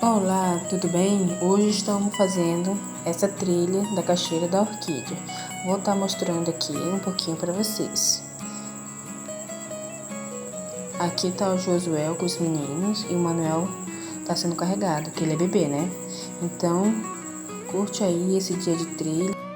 Olá, tudo bem? Hoje estamos fazendo essa trilha da Cachoeira da Orquídea. Vou estar mostrando aqui um pouquinho para vocês. Aqui está o Josué com os meninos e o Manuel está sendo carregado, que ele é bebê, né? Então, curte aí esse dia de trilha.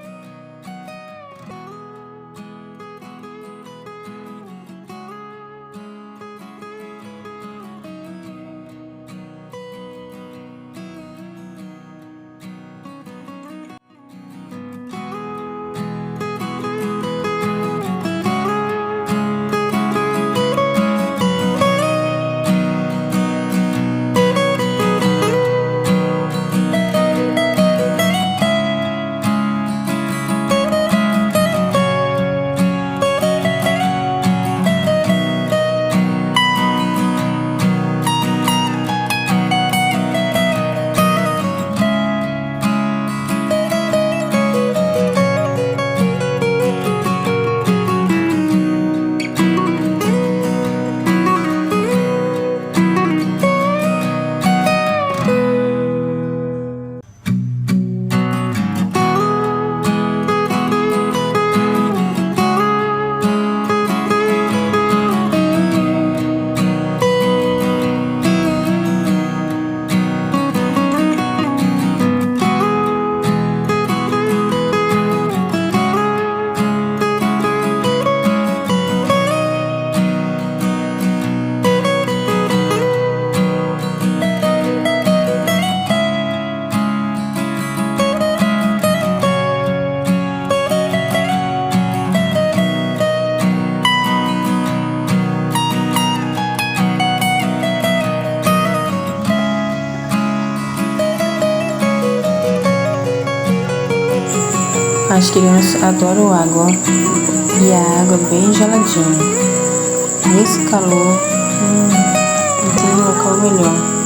As crianças adoram água, e a água é bem geladinha. Nesse calor, não tem local melhor.